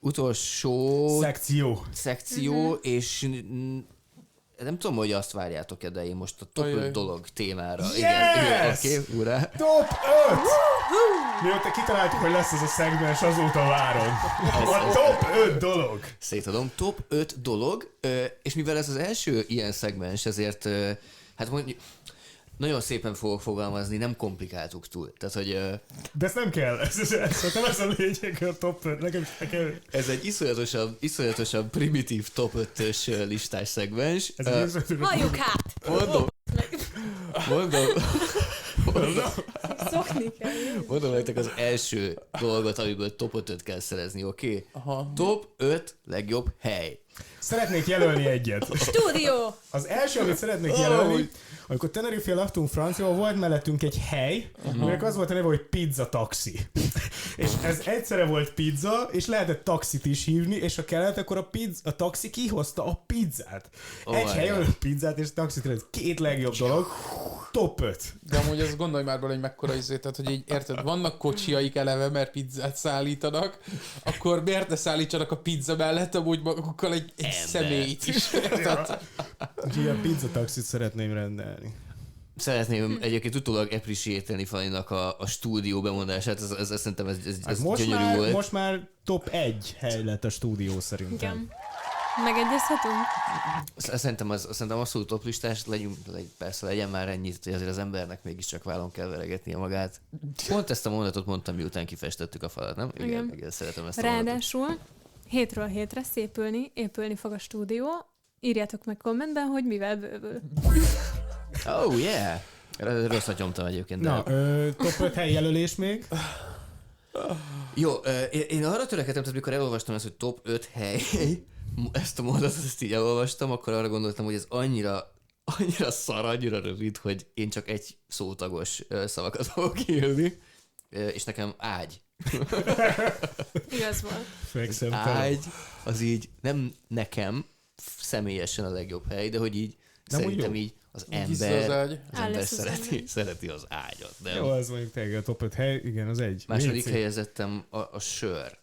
utolsó szekció és nem tudom, hogy azt várjátok-e, de én most a top 5 dolog témára. Yes! Igen, oké, ura. Top 5! Mióta kitaláltuk, hogy lesz ez a szegmens, azóta várom. A top 5 dolog. Szétadom. Top 5 dolog, és mivel ez az első ilyen szegmens, ezért hát mondjuk nagyon szépen fogok fogalmazni, nem komplikáltuk túl. Tehát, hogy... De ezt nem kell. Ez a lényeg, a top 5. Nekem. Ez egy iszonyatosabb primitív top 5-ös listás szegmens. Halljuk hát! Mondom. Szokni kell. Mondom nektek az első dolgot, amiből top 5-öt kell szerezni, oké? Top 5 legjobb hely. Szeretnék jelölni egyet. Stúdió! Az első, amit szeretnék jelölni, amikor Tenerife-én laktunk Franciaországban, volt mellettünk egy hely, aminek az volt a neve, hogy pizza taxi. És ez egyszerre volt pizza, és lehetett taxit is hívni, és ha kellett, akkor a taxi kihozta a pizzát. Egy helyen a pizzát és taxit lehet. Két legjobb dolog. Top 5. De amúgy azt gondolj már bele, hogy mekkora tehát hogy így érted, vannak kocsiaik eleve, mert pizzát szállítanak, akkor miért ne szállítsanak a pizza mellett amúgy magukkal egy személyt is. Úgyhogy ilyen pizza taxit szeretném rendelni. Szeretném egyébként utólag appreciate-elni Fanninak a stúdió bemondását, ez szerintem ez gyönyörű volt. Most már top 1 hely lett a stúdió szerintem. Igen. Megegyezhetünk? Szerintem abszolút top listás, persze legyen már ennyit, hogy azért az embernek mégiscsak vállon kell veregetnie magát. Pont ezt a mondatot mondtam, miután kifestettük a falat, nem? Igen, szeretem ezt a mondatot. Ráadásul hétről hétre épülni fog a stúdió. Írjátok meg kommentben, hogy mivel bővül. Oh yeah! Rosszat nyomtam egyébként. Na, top 5 helyjelölés még. Jó, én arra törekedtem, tehát mikor elolvastam ezt, hogy top 5 hely, ezt a mondatot, ezt így elolvastam, akkor arra gondoltam, hogy ez annyira szar, annyira rövid, hogy én csak egy szótagos szavakat fogok írni, és nekem ágy. Igaz volt. Az ágy, az így nem nekem személyesen a legjobb hely, de hogy így nem szerintem így az ember szereti az ágyat. Nem? Jó, az mondjuk tényleg a top 5 hely, igen, az egy. Második helyezettem a sör,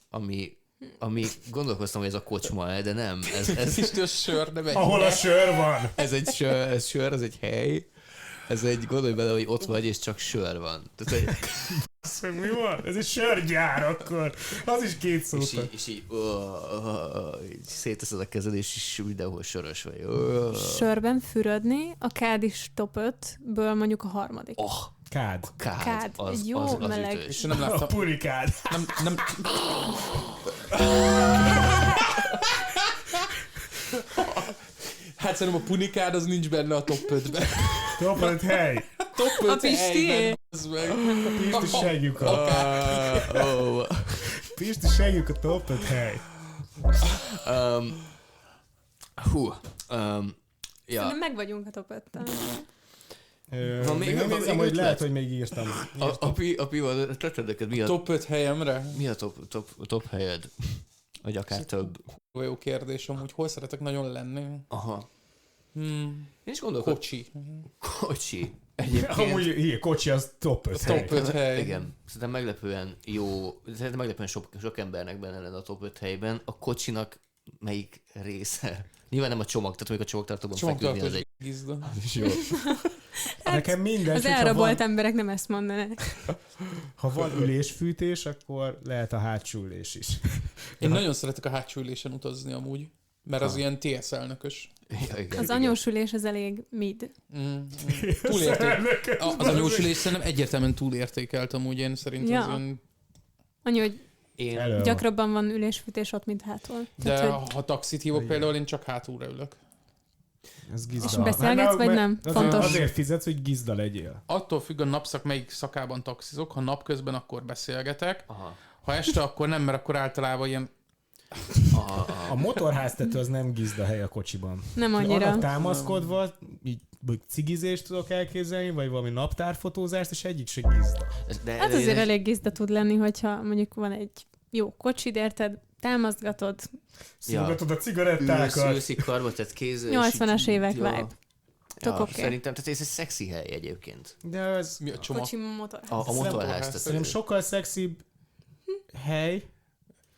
ami gondolkoztam, hogy ez a kocsma, de nem. Ez is a sör, nem egy ahol hely. A sör van. Ez egy sör, ez egy hely. Ez egy, gondolj bele, hogy ott vagy, és csak sör van. Mi van? Ez egy sörgyár akkor. Az is két szót. És így széteszed a kezed, és is mindenhol sörös vagy. Sörben fürödni, a kád is top 5-ből mondjuk a harmadik. Kád. Az, jó az meleg. És nem láttam. A purikád. Nem. Hát szerintem a punikád az nincs benne a top 5-ben. Top 5 hely. Top 5 a Pisti. Pisti segjuka. Pisti segjuka top 5 hely. Szerintem meg vagyunk a top 5-tel. Még nem nézem, hogy lehet, hogy még írtam. A pival, tetted neked mi a... Top 5 helyemre? Mi a top helyed? Vagy akár több. Jó kérdés, amúgy hol szeretek nagyon lenni? Aha. Én is gondolkodom. Kocsi. Egyébként... Amúgy kocsi az top 5 hely. Top 5 hely. Igen. Szerintem meglepően jó, szerintem meglepően sok embernek benne lenne a top 5 helyben. A kocsinak melyik része? Nyilván nem a csomag, tehát mondjuk a csomagtartóban feküdni az egy... Gizda. Jó. Hát nekem mindegy, az elrabolt emberek nem ezt mondanak. Ha van ülésfűtés, akkor lehet a hátsó ülés is. Én nagyon szeretek a hátsó ülésen utazni amúgy, mert az ilyen TSL-nökös. Az anyós ülés az elég mid. Az anyós ülés szerintem egyértelműen túlértékelt amúgy, én szerintem az olyan... Annyi, hogy gyakrabban van ülésfűtés ott, mint hátul. De tehát, ha taxit hívok például, én csak hátulra ülök. Ez gizda. És beszélgetsz, vagy nem? Fontos. Azért fizetsz, hogy gizda legyél. Attól függ a napszak, melyik szakában taxizok. Ha napközben, akkor beszélgetek. Aha. Ha este, akkor nem, mert akkor általában ilyen... A motorháztető az nem gizda hely a kocsiban. Nem annyira. Annak támaszkodva, így cigizést tudok elképzelni, vagy valami naptárfotózást, és egyik se gizda. Hát azért elég gizda tud lenni, hogyha mondjuk van egy jó kocsid, érted, támaszgatod. Szolgatod a cigarettákat. Őszi karbatett kézzel. 80-as évek vibe. Szerintem, tehát ez egy szexi hely egyébként. De ez... Mi a csomag? Kocsi motorház. A motorház. Szerintem sokkal szexibb hely,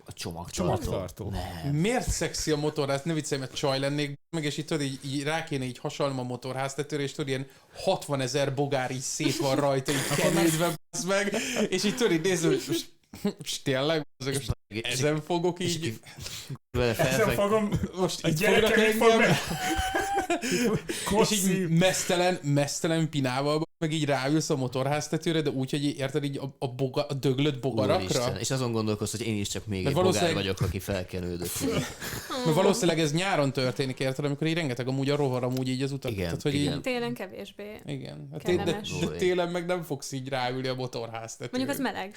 A csomagtartó. Nem. Miért szexi a motorház? Ne viccelj, mert csaj lennék, meg és itt tudod, így rá kéne így hasonlom a motorháztetőre, és tudod, ilyen 60 000 bogár így szét van rajta, így kenődve, meg, és így tudod, így nézd, hogy most tényleg, most ezen fogok így... Ezen fogom, most a így fognak gyerekeim fog engem, meg. és így mesztelen pinával, meg így ráülsz a motorháztetőre, de úgy, hogy érted így a döglött bogarakra. Úristen, és azon gondolkozz, hogy én is csak még Mert egy bogár valószínűleg- vagyok, aki felkenődött. Mert valószínűleg ez nyáron történik, érted, amikor így rengeteg amúgy a rovar amúgy így az utak. Igen, Tehát, hogy igen. Így, Télen kevésbé. igen. Hát Kellemes. de télen meg nem fogsz így ráülni a motorháztetőre. Mondjuk az meleg.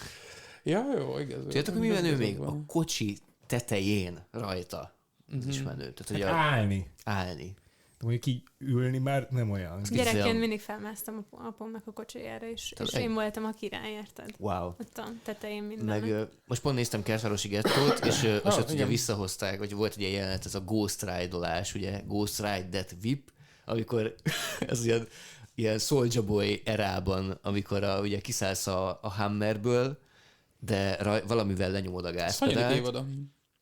Ja, jó, igaz. Tudjátok, hogy mi menő Igazad még? van. A kocsi tetején rajta. Ez is menő. Tehát, hogy Állni. állni. De mondjuk így ülni már nem olyan. Gyerekként mindig felmásztam apomnak a kocsijára, és Tehát én voltam a király, érted? Wow. Ott a tetején minden. Meg most pont néztem Kertvárosi Gettót, és ott ugye igen. visszahozták, hogy volt egy ilyen jelenet, ez a Ghost Ride-olás, ugye Ghost Ride That VIP, amikor ez ilyen Soulja Boy erában, amikor ugye kiszállsz a Hummerből, de valamivel lenyomod a Ez hanyadik gázpedált. évad a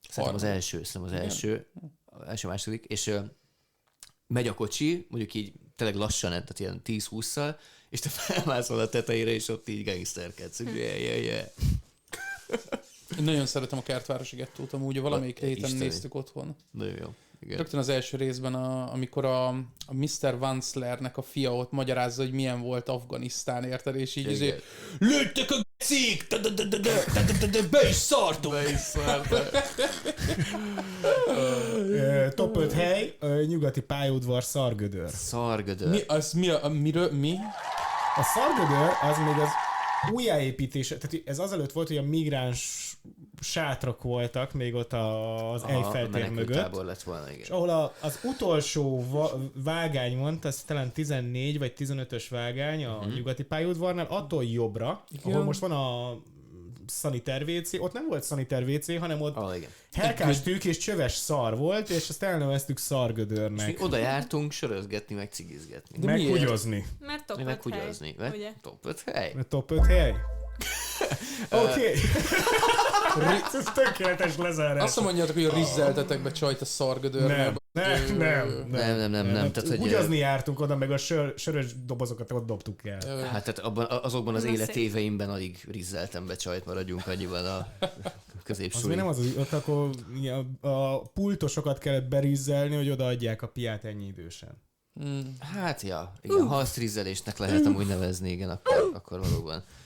Szerintem az harmadik? első, második, és megy a kocsi, mondjuk így tényleg lassan, tehát ilyen 10-20-szal, és te felmászol a tetejére, és ott így gangsterkedsz. Yeah. Én nagyon szeretem a Kertvárosi Gettót, amúgy valamelyik héten Isteni. néztük otthon. Nagyon jó. Igen. Rögtön az első részben, amikor a Mr. Wanslernek a fia ott magyarázza, hogy milyen volt Afganisztán, érted? És így Igen. azért lőttek a gecik! Be is szartunk! Top 5 hely, nyugati pályaudvar, Szargödör. Szargödör. Mi? A Szargödör az még az újjáépítése, tehát ez azelőtt volt, hogy a migráns sátrak voltak még ott az Eiffel tér mögött. Tábor lett volna, igen. És ahol az utolsó vágány van, az talán 14 vagy 15-ös vágány a nyugati pályaudvarnál, attól jobbra, ahol most van a szaniter WC, ott nem volt szaniter WC, hanem ott Igen. helkás tűk és csöves szar volt, és azt elneveztük Szargödörnek. Mi oda jártunk sörözgetni, meg cigizgetni. De Meg miért? hugyozni. Mert top Mi 5 meg hely, hugyozni. ugye? Top 5 hely. A top 5 hely? Oké. Ez tökéletes lezárás. Azt mondjátok, hogy a rizzeltetek be csajt a Szargödörnél. Nem. Tehát, hogy Hugyozni jártunk oda, meg a sörös dobozokat ott dobtuk el. hát tehát azokban az Na, életéveimben alig rizzeltem be csajt, maradjunk annyiban a Az középsúly. még nem az, ott akkor a pultosokat kellett berizzelni, hogy odaadják a piát ennyi idősen. Hát ja, igen, ha azt rizzelésnek lehet amúgy nevezni, igen, akkor valóban.